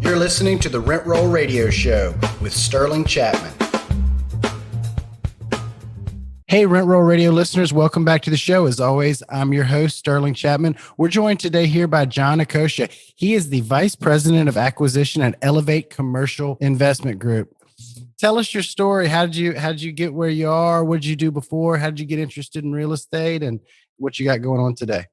You're listening to the Rent Roll Radio Show with Sterling Chapman. Hey, Rent Roll Radio listeners, welcome back to the show. As always, I'm your host, Sterling Chapman. We're joined today here by John Okocha. He is the Vice President of Acquisition at Elevate Commercial Investment Group. Tell us your story. How did you get where you are? What did you do before? How did you get interested in real estate, and what you got going on today?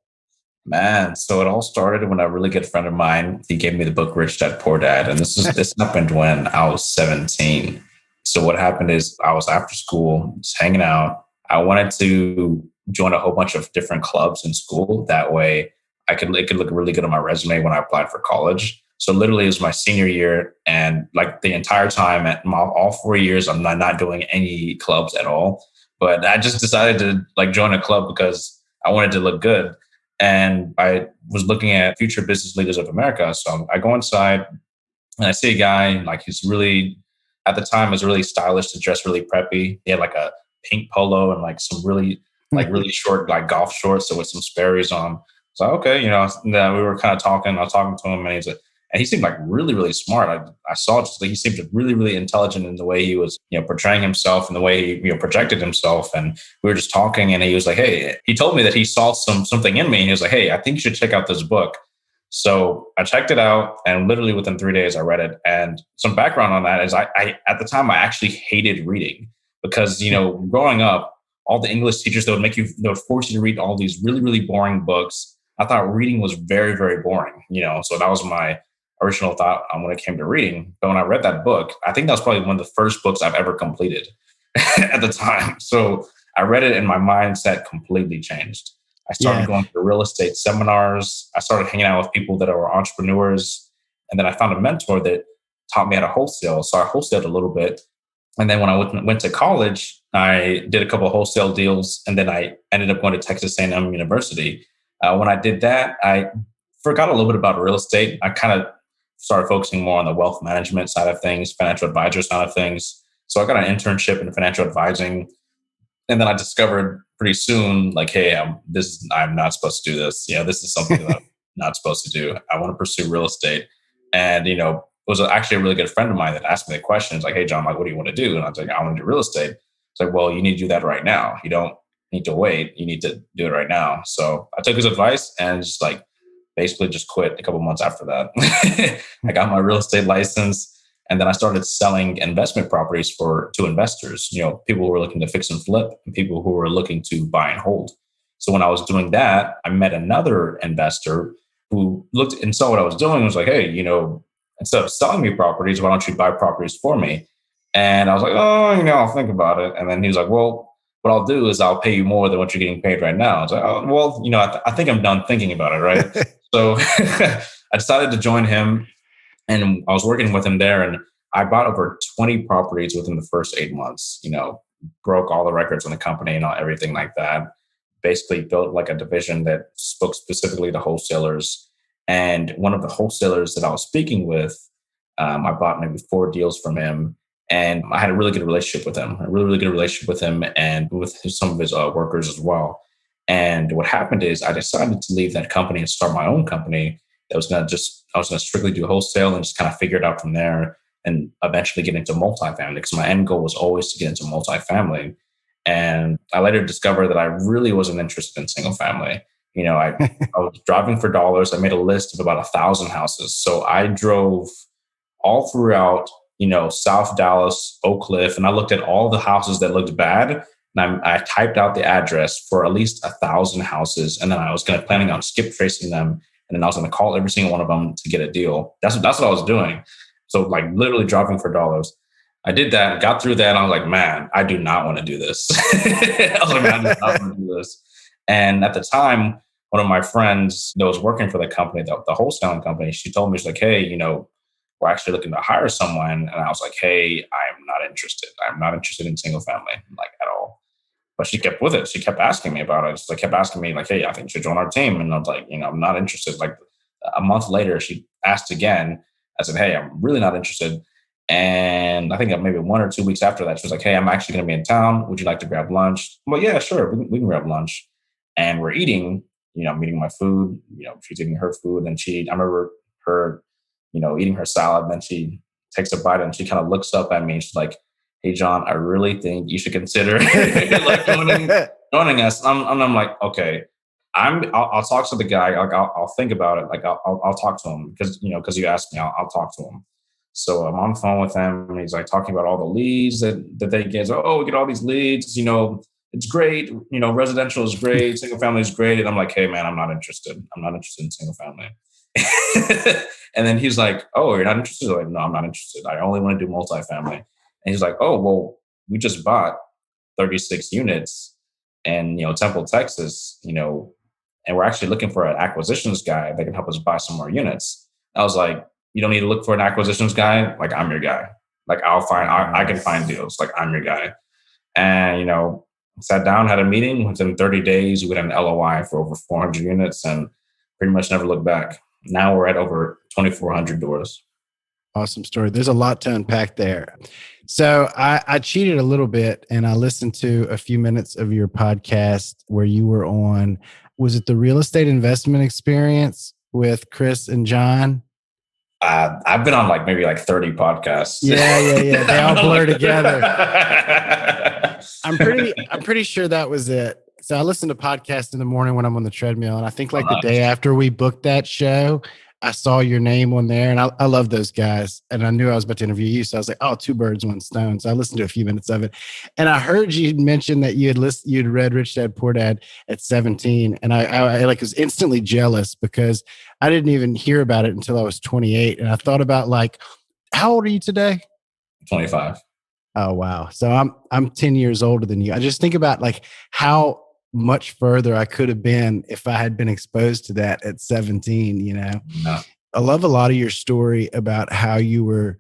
Man, so it all started when a really good friend of mine, he gave me the book Rich Dad Poor Dad. And this happened when I was 17. So what happened is I was after school, just hanging out. I wanted to join a whole bunch of different clubs in school. That way it could look really good on my resume when I applied for college. So literally it was my senior year, and like the entire time all 4 years, I'm not doing any clubs at all. But I just decided to join a club because I wanted to look good. And I was looking at Future Business Leaders of America. So I go inside and I see a guy, he's really, at the time, was really stylish to dress really preppy. He had a pink polo and some really short golf shorts, so with some Sperry's on. So okay, we were kind of talking. I was talking to him, and he seemed really, really smart. I saw just he seemed really, really intelligent in the way he was, portraying himself and the way he, projected himself. And we were just talking, and he was like, hey, he told me that he saw something in me, and he was like, hey, I think you should check out this book. So I checked it out, and literally within 3 days I read it. And some background on that is I at the time I actually hated reading because, growing up, all the English teachers, they would force you to read all these really, really boring books. I thought reading was very, very boring, so that was my original thought when it came to reading. But when I read that book, I think that was probably one of the first books I've ever completed at the time. So I read it and my mindset completely changed. I started going to real estate seminars. I started hanging out with people that were entrepreneurs. And then I found a mentor that taught me how to wholesale. So I wholesaled a little bit. And then when I went to college, I did a couple of wholesale deals. And then I ended up going to Texas A&M University. When I did that, I forgot a little bit about real estate. I kind of started focusing more on the wealth management side of things, financial advisor side of things. So I got an internship in financial advising. And then I discovered pretty soon, hey, I'm not supposed to do this. This is something that I'm not supposed to do. I want to pursue real estate. And, it was actually a really good friend of mine that asked me the questions hey, John, what do you want to do? And I was like, I want to do real estate. It's like, well, you need to do that right now. You don't need to wait. You need to do it right now. So I took his advice and just basically just quit a couple months after that. I got my real estate license, and then I started selling investment properties to investors, people who were looking to fix and flip and people who were looking to buy and hold. So when I was doing that, I met another investor who looked and saw what I was doing and was like, hey, instead of selling me properties, why don't you buy properties for me? And I was like, oh, I'll think about it. And then he was like, well, what I'll do is I'll pay you more than what you're getting paid right now. I was like, oh, well, I think I'm done thinking about it, right? So I decided to join him, and I was working with him there, and I bought over 20 properties within the first 8 months, broke all the records in the company and everything like that. Basically built a division that spoke specifically to wholesalers. And one of the wholesalers that I was speaking with, I bought maybe 4 deals from him. And I had a really good relationship with him, and with some of his workers as well. And what happened is I decided to leave that company and start my own company that was going to strictly do wholesale and just kind of figure it out from there, and eventually get into multifamily, because my end goal was always to get into multifamily. And I later discovered that I really wasn't interested in single family. I was driving for dollars. I made a list of about 1,000 houses. So I drove all throughout South Dallas, Oak Cliff, and I looked at all the houses that looked bad, and I typed out the address for at least 1,000 houses, and then I was planning on skip tracing them, and then I was going to call every single one of them to get a deal. That's what I was doing. So literally driving for dollars. I did that, got through that, and I was like, man, I do not want to do this. I was like, man, I do not want to do this. And at the time, one of my friends that was working for the company, the wholesaling company, she told me, she's like, hey, we're actually looking to hire someone. And I was like, hey, I'm not interested. I'm not interested in single family, at all. But she kept with it. She kept asking me about it. She kept asking me hey, I think you should join our team. And I was like, I'm not interested. A month later, she asked again. I said, hey, I'm really not interested. And I think maybe 1 or 2 weeks after that, she was like, hey, I'm actually going to be in town. Would you like to grab lunch? Well, yeah, sure. We can grab lunch. And we're eating, I'm eating my food. She's eating her food. And I remember her eating her salad. And then she takes a bite and she kind of looks up at me. And she's like, "Hey, John, I really think you should consider like joining us." And I'm like, "Okay, I'll talk to the guy. I'll think about it. Like I'll talk to him because you asked me. I'll talk to him." So I'm on the phone with him, and he's like talking about all the leads that they get. So, "Oh, we get all these leads. It's great. Residential is great. Single family is great." And I'm like, "Hey, man, I'm not interested. I'm not interested in single family." And then he's like, "Oh, you're not interested?" I'm like, "No, I'm not interested. I only want to do multifamily." And he's like, "Oh, well, we just bought 36 units in Temple, Texas. And we're actually looking for an acquisitions guy that can help us buy some more units." I was like, "You don't need to look for an acquisitions guy. Like, I'm your guy. Like, I can find deals. Like, I'm your guy." And, sat down, had a meeting. Within 30 days, we had an LOI for over 400 units and pretty much never looked back. Now we're at over 2,400 doors. Awesome story. There's a lot to unpack there. So I cheated a little bit and I listened to a few minutes of your podcast where you were on, was it the real estate investment experience with Chris and John? I've been on maybe 30 podcasts. Yeah. They all blur together. I'm pretty sure that was it. So I listen to podcasts in the morning when I'm on the treadmill. And I think the day after we booked that show, I saw your name on there and I love those guys. And I knew I was about to interview you. So I was like, oh, two birds, one stone. So I listened to a few minutes of it. And I heard you mention that you'd read Rich Dad Poor Dad at 17. And I was instantly jealous because I didn't even hear about it until I was 28. And I thought about how old are you today? 25. Oh, wow. So I'm 10 years older than you. I just think about how much further I could have been if I had been exposed to that at 17, Yeah. I love a lot of your story about how you were,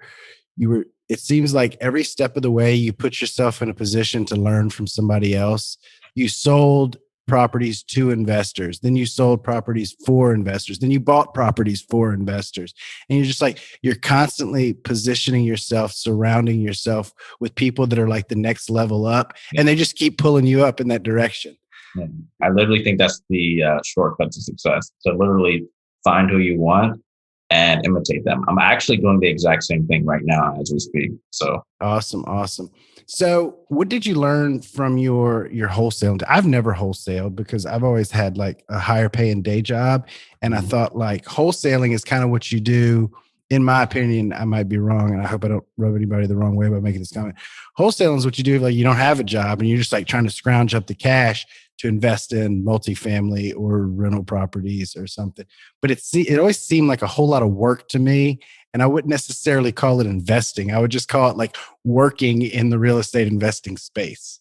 it seems like every step of the way you put yourself in a position to learn from somebody else. You sold properties to investors, then you sold properties for investors, then you bought properties for investors. And you're just you're constantly positioning yourself, surrounding yourself with people that are the next level up, and they just keep pulling you up in that direction. I literally think that's the shortcut to success. To literally find who you want and imitate them. I'm actually doing the exact same thing right now as we speak. So awesome. So what did you learn from your wholesaling? I've never wholesaled because I've always had a higher paying day job. And I thought wholesaling is kind of what you do. In my opinion, I might be wrong, and I hope I don't rub anybody the wrong way by making this comment. Wholesaling is what you do. You don't have a job and you're just trying to scrounge up the cash to invest in multifamily or rental properties or something. But it always seemed like a whole lot of work to me. And I wouldn't necessarily call it investing. I would just call it working in the real estate investing space.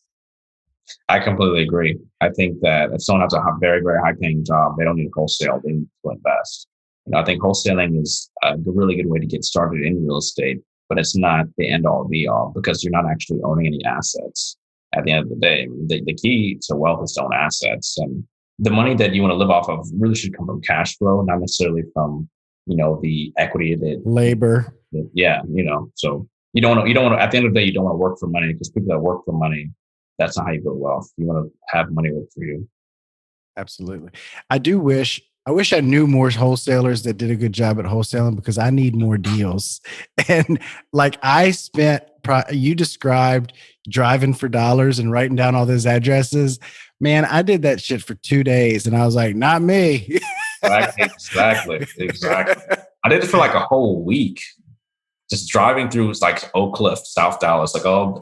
I completely agree. I think that if someone has a very, very high paying job, they don't need to wholesale, they need to invest. I think wholesaling is a really good way to get started in real estate, but it's not the end all be all because you're not actually owning any assets. At the end of the day, the key to wealth is to own assets, and the money that you want to live off of really should come from cash flow, not necessarily from the equity that labor. Yeah, so you don't want to. At the end of the day, you don't want to work for money because people that work for money, that's not how you build wealth. You want to have money work for you. Absolutely. I wish I knew more wholesalers that did a good job at wholesaling because I need more deals. And you described driving for dollars and writing down all those addresses. Man, I did that shit for 2 days and I was like, not me. Exactly. I did it for a whole week. Just driving through Oak Cliff, South Dallas, all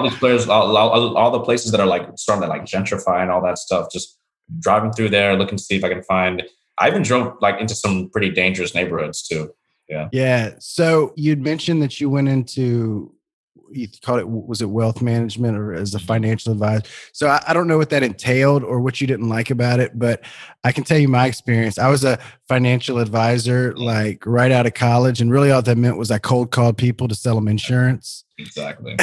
these players, all the places that are starting to gentrify and all that stuff. Just driving through there, looking to see if I can find. I even drove into some pretty dangerous neighborhoods too. Yeah. Yeah. So you'd mentioned that you went into, you called it, was it wealth management or as a financial advisor? So I don't know what that entailed or what you didn't like about it, but I can tell you my experience. I was a financial advisor, right out of college. And really all that meant was I cold called people to sell them insurance. Exactly.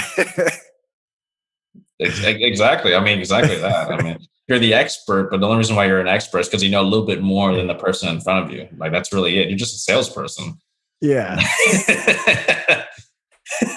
Exactly. Exactly that. You're the expert, but the only reason why you're an expert is because you know a little bit more than the person in front of you. That's really it. You're just a salesperson. Yeah.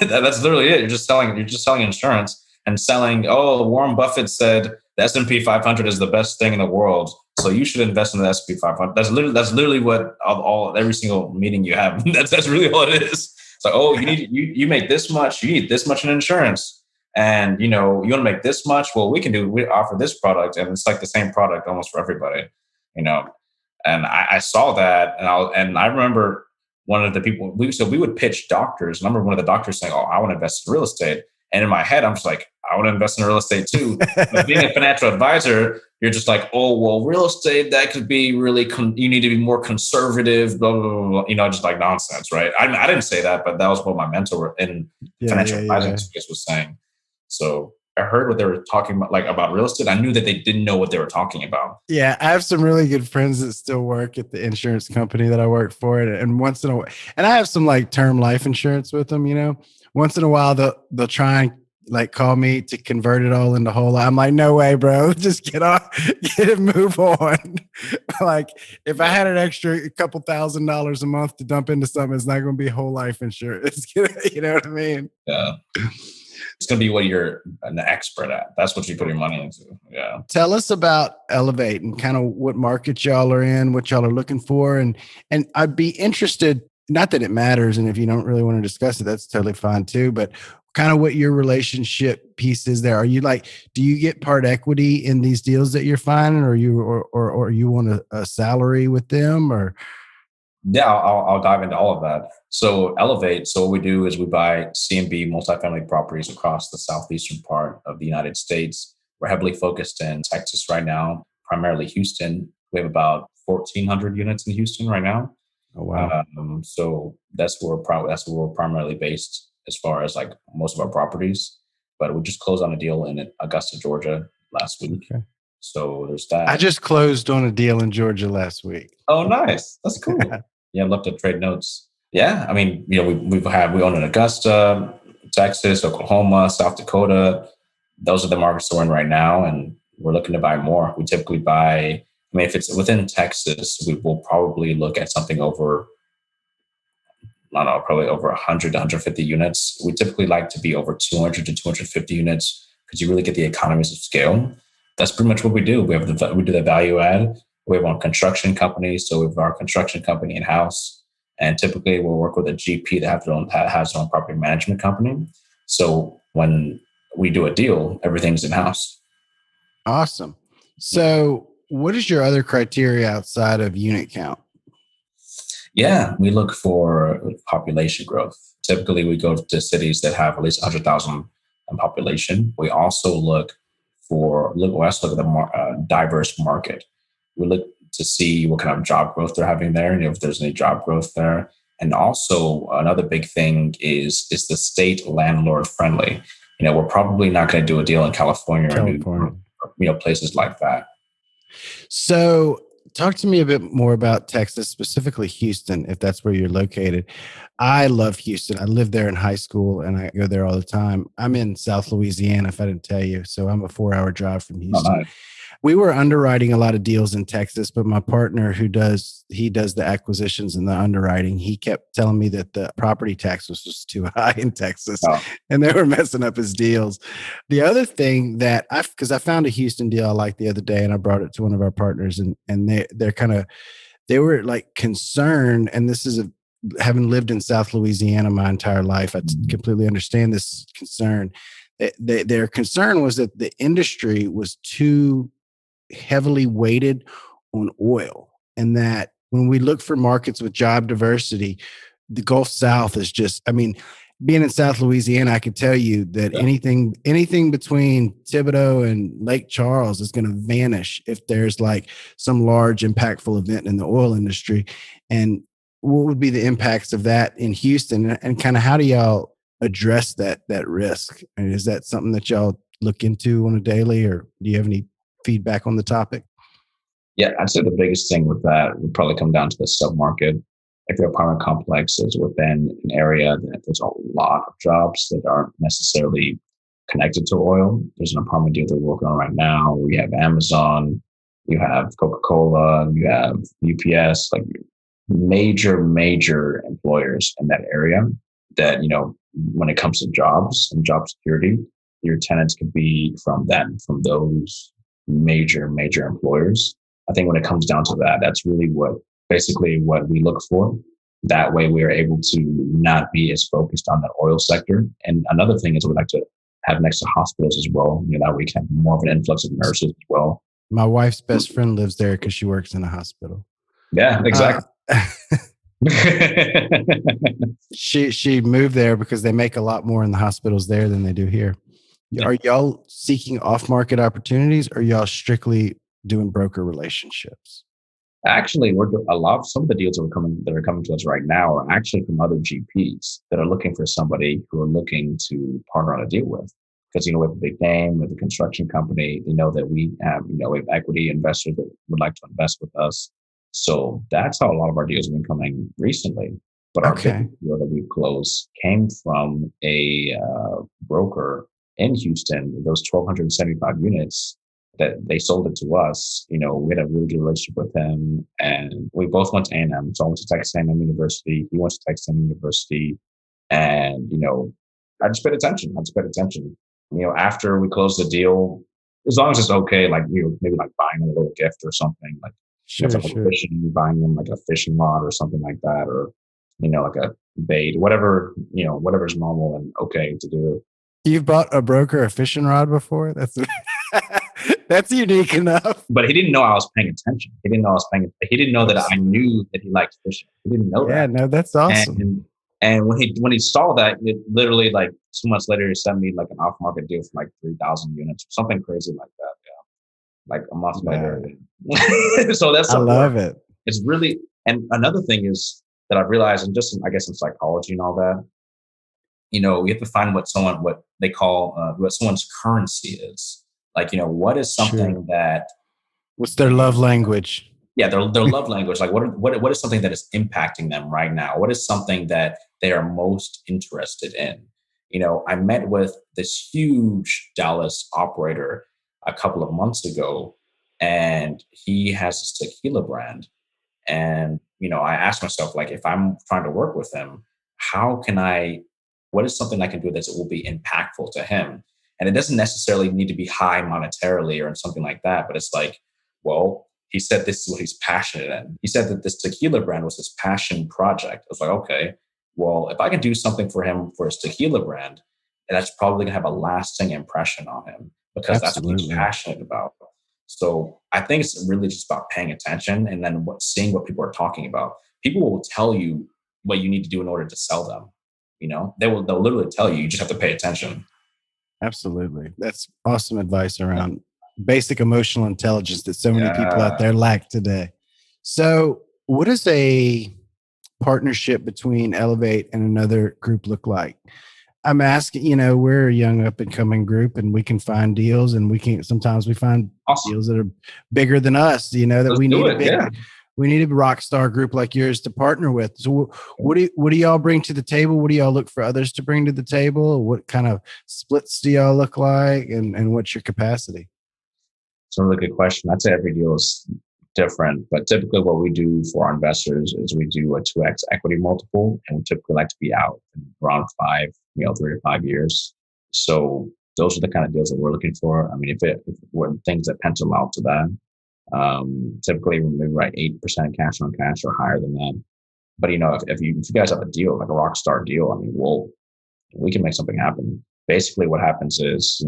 That's literally it. You're just selling insurance and selling, Warren Buffett said the S&P 500 is the best thing in the world. so you should invest in the S&P 500. That's literally what all every single meeting you have. That's really all it is. It's like, oh, you make this much, you need this much in insurance, and you want to make this much. Well, we offer this product, and it's like the same product almost for everybody, you know. And I saw that, and I remember one of the people we would pitch doctors. And I remember one of the doctors saying, "Oh, I want to invest in real estate." And in my head, I'm just like, I want to invest in real estate too. But being a financial advisor, you're just like, oh, well, real estate, that could be really, you need to be more conservative, blah, blah, blah, blah. Just like nonsense, right? I didn't say that, but that was what my mentor in financial advising space was saying. So I heard what they were talking about, like about real estate. I knew that they didn't know what they were talking about. Yeah, I have some really good friends that still work at the insurance company that I work for, and once in a while, and I have some like term life insurance with them. Once in a while they'll try and like call me to convert it all into whole life. I'm like, no way, bro. Just get it, move on. Like if I had an extra couple $1,000s a month to dump into something, it's not going to be whole life insurance. You know what I mean? Yeah. It's going to be what you're an expert at. That's what you put your money into. Yeah. Tell us about Elevate and kind of what markets y'all are in, what y'all are looking for. And I'd be interested, not that it matters. And if you don't really want to discuss it, that's totally fine too. But kind of what your relationship piece is there. Are you like, do you get part equity in these deals that you're finding, or you want a salary with them, or? Yeah, I'll dive into all of that. So Elevate. So what we do is we buy C and B multifamily properties across the southeastern part of the United States. We're heavily focused in Texas right now, primarily Houston. We have about 1,400 units in Houston right now. Oh wow! So that's where we're primarily based as far as like most of our properties. But we just closed on a deal in Augusta, Georgia last week. Okay. So there's that. I just closed on a deal in Georgia last week. Oh, nice! That's cool. Yeah, I'd love to trade notes. Yeah, I mean, we own in Augusta, Texas, Oklahoma, South Dakota. Those are the markets we're in right now, and we're looking to buy more. We typically buy. I mean, if it's within Texas, we will probably look at something over, I don't know, probably over 100 to 150 units. We typically like to be over 200 to 250 units because you really get the economies of scale. That's pretty much what we do. We do the value add. We have our construction company, so we have our construction company in-house. And typically we'll work with a GP that has their own property management company. So when we do a deal, everything's in-house. Awesome. So what is your other criteria outside of unit count? Yeah, we look for population growth. Typically we go to cities that have at least 100,000 in population. We also look at the diverse market. We look to see what kind of job growth they're having there, and if there's any job growth there. And also another big thing is the state landlord-friendly. We're probably not going to do a deal in California. Or places like that. So talk to me a bit more about Texas, specifically Houston, if that's where you're located. I love Houston. I lived there in high school and I go there all the time. I'm in South Louisiana, if I didn't tell you. So I'm a 4-hour drive from Houston. Oh, nice. We were underwriting a lot of deals in Texas, but my partner who does the acquisitions and the underwriting, he kept telling me that the property tax was just too high in Texas and they were messing up his deals. The other thing that because I found a Houston deal I liked the other day and I brought it to one of our partners and they were like concerned. And this is having lived in South Louisiana my entire life, I completely understand this concern. Their concern was that the industry was too heavily weighted on oil, and that when we look for markets with job diversity, the Gulf South is just, I mean, being in South Louisiana, I could tell you that anything between Thibodaux and Lake Charles is going to vanish if there's like some large impactful event in the oil industry. And what would be the impacts of that in Houston, and kind of how do y'all address that risk? And is that something that y'all look into on a daily, or do you have any feedback on the topic? Yeah, I'd say the biggest thing with that would probably come down to the submarket. If your apartment complex is within an area that there's a lot of jobs that aren't necessarily connected to oil, there's an apartment deal they're working on right now where you have Amazon, you have Coca-Cola, you have UPS, like major employers in that area that, when it comes to jobs and job security, your tenants could be from those major employers. I think when it comes down to that, that's really basically what we look for. That way we are able to not be as focused on the oil sector. And another thing is we like to have next to hospitals as well. That we can have more of an influx of nurses as well. My wife's best friend lives there because she works in a hospital. Yeah, exactly. She moved there because they make a lot more in the hospitals there than they do here. Are y'all seeking off-market opportunities, or y'all strictly doing broker relationships? Actually, some of the deals that are coming to us right now are actually from other GPs that are looking for somebody who are looking to partner on a deal with. Because with a big name, with a construction company, they know that we have equity investors that would like to invest with us. So that's how a lot of our deals have been coming recently. But our big deal that we've closed came from a broker in Houston. Those 1,275 units that they sold it to us. We had a really good relationship with him, and we both went to A&M. So I went to Texas A&M University. He went to Texas A&M University, and I just paid attention. After we closed the deal, as long as it's okay, like maybe like buying them a little gift or something, like fishing, buying them like a fishing rod or something like that, or like a bait, whatever's normal and okay to do. You've bought a broker a fishing rod before? That's unique enough. But he didn't know I was paying attention. He didn't know that I knew that he liked fishing. He didn't know that. Yeah, no, that's awesome. And when he saw that, it literally like 2 months later, he sent me like an off market deal for like 3,000 units or something crazy like that. Yeah, like a month later. So I love it. It's really, and another thing is that I've realized, and just I guess in psychology and all that, you have to find what they call what someone's currency is. Like, what is something that... What's their love language? Yeah, their love language. Like, what is something that is impacting them right now? What is something that they are most interested in? I met with this huge Dallas operator a couple of months ago, and he has this tequila brand. And, I asked myself, like, if I'm trying to work with him, what is something I can do that will be impactful to him? And it doesn't necessarily need to be high monetarily or something like that. But it's like, well, he said this is what he's passionate in. He said that this tequila brand was his passion project. I was like, okay, well, if I can do something for him for his tequila brand, that's probably going to have a lasting impression on him because that's what he's passionate about. So I think it's really just about paying attention and then seeing what people are talking about. People will tell you what you need to do in order to sell them. They'll literally tell you. You just have to pay attention. Absolutely. That's awesome advice around basic emotional intelligence that so many people out there lack today. So what does a partnership between Elevate and another group look like? I'm asking, we're a young up and coming group and we can find deals, and sometimes we find deals that are bigger than us, that we need a rock star group like yours to partner with. So what do y'all bring to the table? What do y'all look for others to bring to the table? What kind of splits do y'all look like? And what's your capacity? It's a really good question. I'd say every deal is different, but typically what we do for our investors is we do a 2x equity multiple, and we typically like to be out around 3 to 5 years. So those are the kind of deals that we're looking for. I mean, if we're things that pencil out to that, typically we write 8% cash on cash or higher than that. But if you guys have a deal like a rock star deal, I mean, we can make something happen. Basically, what happens is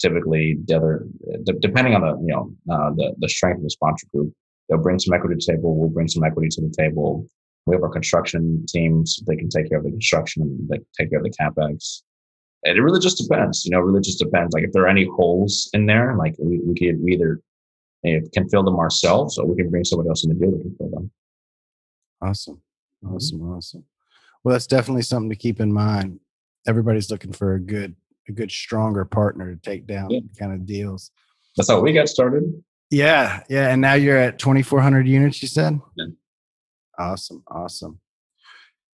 typically depending on the strength of the sponsor group, they'll bring some equity to the table. We'll bring some equity to the table. We have our construction teams; they can take care of the construction and they take care of the capex. And it really just depends. Really just depends. Like if there are any holes in there, like we either can fill them ourselves, or we can bring somebody else in the deal that can fill them. Awesome. Well, that's definitely something to keep in mind. Everybody's looking for a good, stronger partner to take down kind of deals. That's how we got started. Yeah. And now you're at 2,400 units, you said? Yeah. Awesome.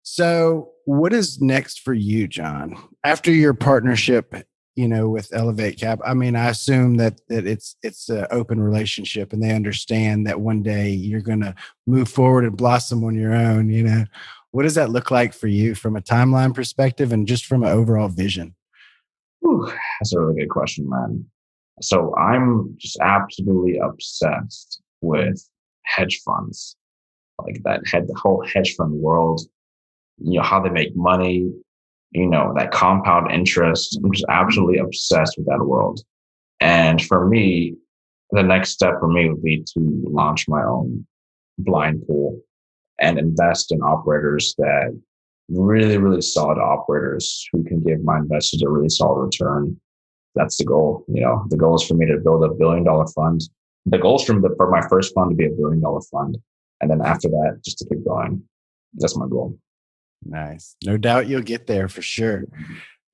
So what is next for you, John? After your partnership, with Elevate Cap, I mean, I assume that it's an open relationship and they understand that one day you're going to move forward and blossom on your own. What does that look like for you from a timeline perspective and just from an overall vision? That's a really good question, man. So I'm just absolutely obsessed with hedge funds, like the whole hedge fund world, how they make money, that compound interest. I'm just absolutely obsessed with that world. And for me, the next step for me would be to launch my own blind pool and invest in operators that really, really solid operators who can give my investors a really solid return. That's the goal. The goal is for me to build a $1 billion fund. The goal is for my first fund to be a $1 billion fund. And then after that, just to keep going. That's my goal. Nice. No doubt you'll get there for sure.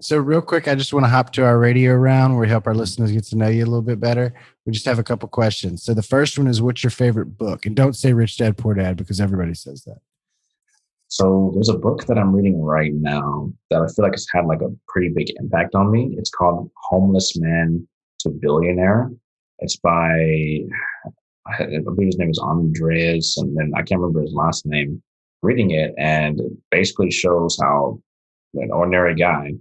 So real quick, I just want to hop to our radio round where we help our listeners get to know you a little bit better. We just have a couple questions. So the first one is, what's your favorite book? And don't say Rich Dad, Poor Dad, because everybody says that. So there's a book that I'm reading right now that I feel like has had like a pretty big impact on me. It's called Homeless Man to Billionaire. It's by, I believe his name is Andreas, and then I can't remember his last name. Reading it, and it basically shows how an ordinary guy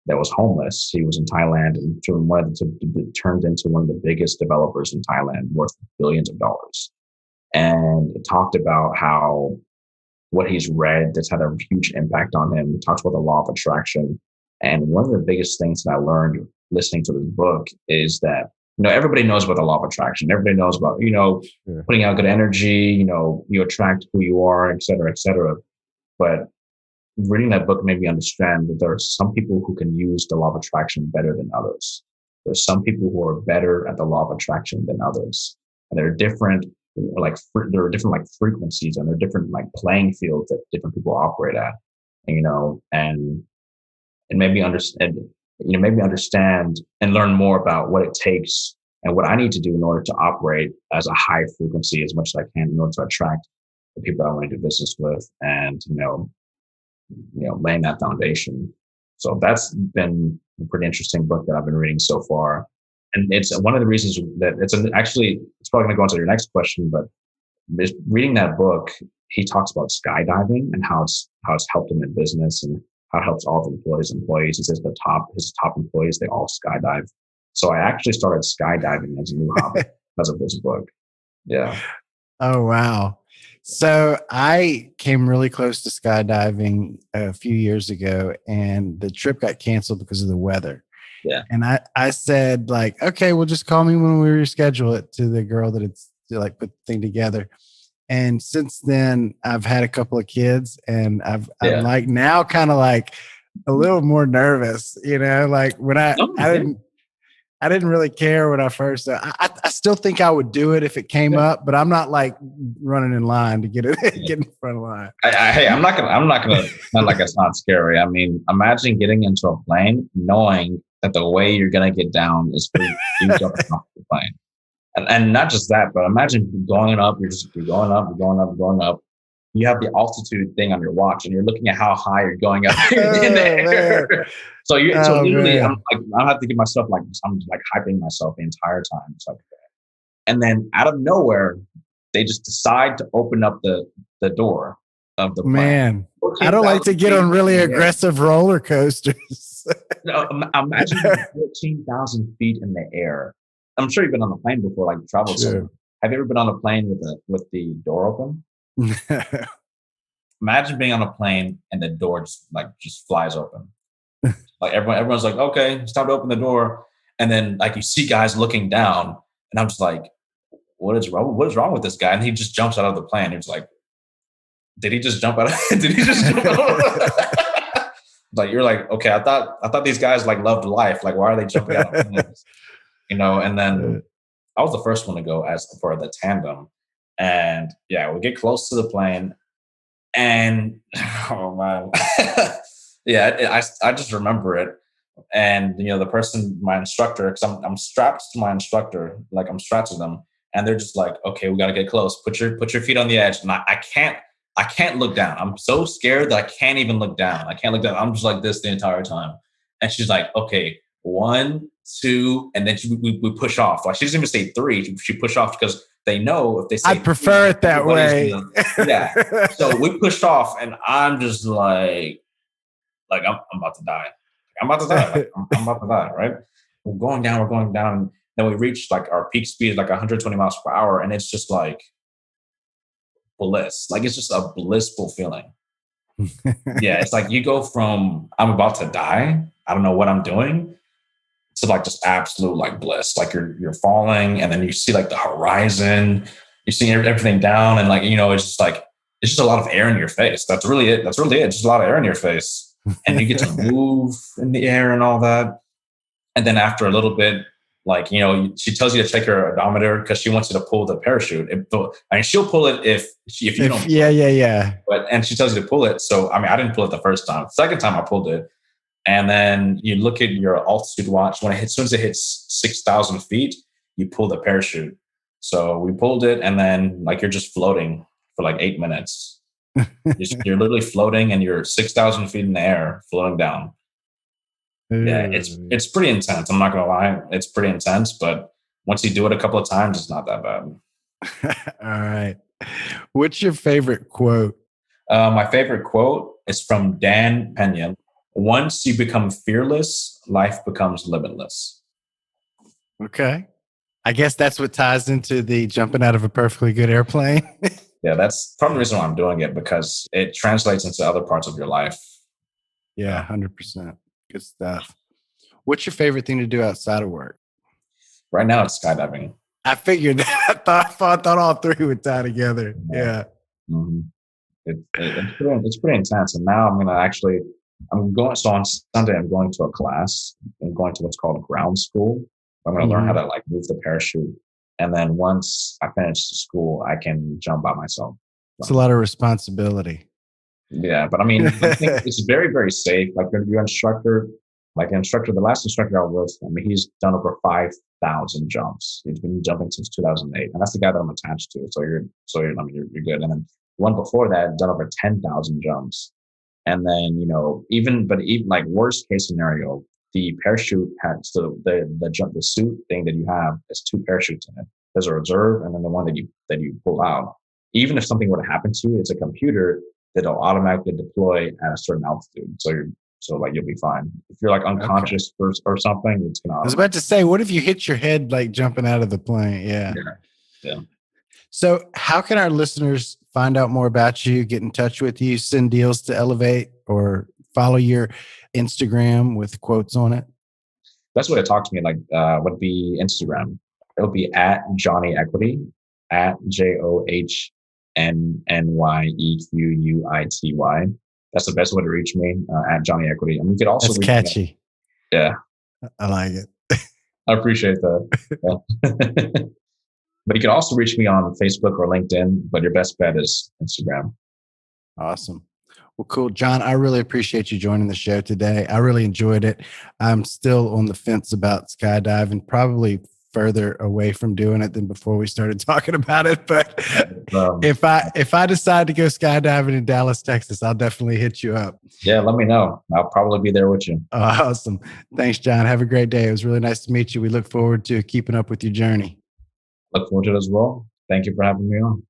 that was homeless, he was in Thailand and turned into one of the biggest developers in Thailand, worth billions of dollars. And it talked about how what he's read that's had a huge impact on him. He talks about the law of attraction. And one of the biggest things that I learned listening to this book is that, everybody knows about the law of attraction. Everybody knows about, Sure. putting out good energy, you attract who you are, et cetera, et cetera. But reading that book made me understand that there are some people who can use the law of attraction better than others. There's some people who are better at the law of attraction than others. And there are different frequencies, and there are different like playing fields that different people operate at. And it made me understand and learn more about what it takes and what I need to do in order to operate as a high frequency as much as I can in order to attract the people I want to do business with, and laying that foundation. So that's been a pretty interesting book that I've been reading so far. And it's one of the reasons that it's probably going to go into your next question, but reading that book, he talks about skydiving and how it's helped him in business and how it helps all the employees. He says his top employees, they all skydive. So I actually started skydiving as a new hobby because of this book. Yeah. Oh, wow. So I came really close to skydiving a few years ago, and the trip got canceled because of the weather. Yeah. And I said, like, okay, well, just call me when we reschedule it, to the girl that it's to like put the thing together. And since then, I've had a couple of kids, and I'm like now kind of like a little more nervous, like when I didn't really care when I first, I still think I would do it if it came up, but I'm not like running in line to get in front of line. Hey, I'm not gonna not like it's not scary. I mean, imagine getting into a plane knowing that the way you're gonna get down is for you jumping off the plane. And not just that, but imagine going up, you're going up, you're going up, you're going up. You have the altitude thing on your watch, and you're looking at how high you're going up in the air. So literally, I have to give myself I'm like hyping myself the entire time. It's like, and then out of nowhere, they just decide to open up the door of the plane. Man, I don't like to get on really aggressive roller coasters. Imagine 14,000 feet in the air. I'm sure you've been on a plane before, like traveled. Sure. So have you ever been on a plane with the door open? Imagine being on a plane and the door just flies open. Like everyone's like, okay, it's time to open the door. And then like you see guys looking down, and I'm just like, what is wrong with this guy? And he just jumps out of the plane. He's like, did he just jump out? Did he just jump out? Like, you're like, okay, I thought these guys like loved life. Like, why are they jumping out of planes? And then I was the first one to go for the tandem. And yeah, we get close to the plane, and oh man. Yeah, I just remember it. And the person, my instructor, because I'm strapped to my instructor, like I'm strapped to them, and they're just like, okay, we got to get close. Put your feet on the edge. And I can't look down. I'm so scared that I can't even look down. I can't look down. I'm just like this the entire time. And she's like, okay, 1, 2, and then we push off. Like, she doesn't even say 3. She push off because they know if they say I prefer it that way. Yeah. So we pushed off, and I'm just like I'm about to die. I'm about to die. I'm about to die, right? We're going down. Then we reach like our peak speed, like 120 miles per hour. And it's just like bliss. Like it's just a blissful feeling. Yeah. It's like you go from I'm about to die, I don't know what I'm doing, to like just absolute like bliss. Like you're falling and then you see like the horizon, you're seeing everything down. And like, it's just a lot of air in your face. That's really it. Just a lot of air in your face. And you get to move in the air and all that. And then after a little bit, like, she tells you to check your odometer because she wants you to pull the parachute. She'll pull it if you don't. Yeah. And she tells you to pull it. So, I didn't pull it the first time. Second time I pulled it. And then you look at your altitude watch. As soon as it hits 6,000 feet, you pull the parachute. So we pulled it, and then like you're just floating for like 8 minutes. You're literally floating, and you're 6,000 feet in the air, floating down. Yeah, it's pretty intense. I'm not gonna lie, it's pretty intense. But once you do it a couple of times, it's not that bad. All right. What's your favorite quote? My favorite quote is from Dan Pena. Once you become fearless, life becomes limitless. Okay. I guess that's what ties into the jumping out of a perfectly good airplane. Yeah, that's part of the reason why I'm doing it, because it translates into other parts of your life. Yeah, 100%. Good stuff. What's your favorite thing to do outside of work? Right now, it's skydiving. I figured that. I thought all three would tie together. Yeah. Mm-hmm. It's pretty intense. And now so on Sunday, I'm going to a class. I'm going to what's called ground school. I'm going to learn how to like move the parachute. And then once I finish the school, I can jump by myself. It's a lot of responsibility. Yeah. But I think it's very, very safe. Like your instructor, the last instructor I was with, he's done over 5,000 jumps. He's been jumping since 2008. And that's the guy that I'm attached to. So you're good. And then one before that, done over 10,000 jumps. And then, even like worst case scenario, the parachute has the suit thing that you have has two parachutes in it. There's a reserve and then the one that you pull out. Even if something were to happen to you, it's a computer that'll automatically deploy at a certain altitude. So you'll be fine. If you're like unconscious or something, it's gonna. I was about to say, what if you hit your head like jumping out of the plane? Yeah. So how can our listeners find out more about you, get in touch with you, send deals to Elevate, or follow your Instagram with quotes on it? Best way to talk to me would be Instagram. It'll be at Johnny Equity, at JohnnyEquity. That's the best way to reach me, at Johnny Equity. You could also reach catchy. Me. Yeah. I like it. I appreciate that. But you can also reach me on Facebook or LinkedIn, but your best bet is Instagram. Awesome. Well, cool. John, I really appreciate you joining the show today. I really enjoyed it. I'm still on the fence about skydiving, probably further away from doing it than before we started talking about it. But if I decide to go skydiving in Dallas, Texas, I'll definitely hit you up. Yeah, let me know. I'll probably be there with you. Awesome. Thanks, John. Have a great day. It was really nice to meet you. We look forward to keeping up with your journey. Look forward to it as well. Thank you for having me on.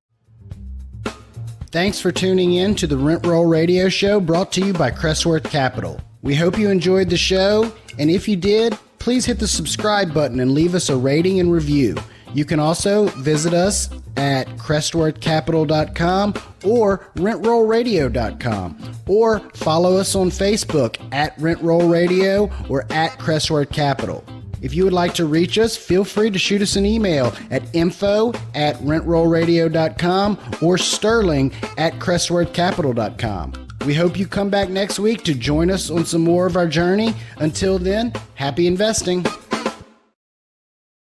Thanks for tuning in to the Rent Roll Radio Show, brought to you by Crestworth Capital. We hope you enjoyed the show, and if you did, please hit the subscribe button and leave us a rating and review. You can also visit us at crestworthcapital.com or rentrollradio.com, or follow us on Facebook at Rent Roll Radio or at Crestworth Capital. If you would like to reach us, feel free to shoot us an email at info@rentrollradio.com or sterling@crestworthcapital.com. We hope you come back next week to join us on some more of our journey. Until then, happy investing.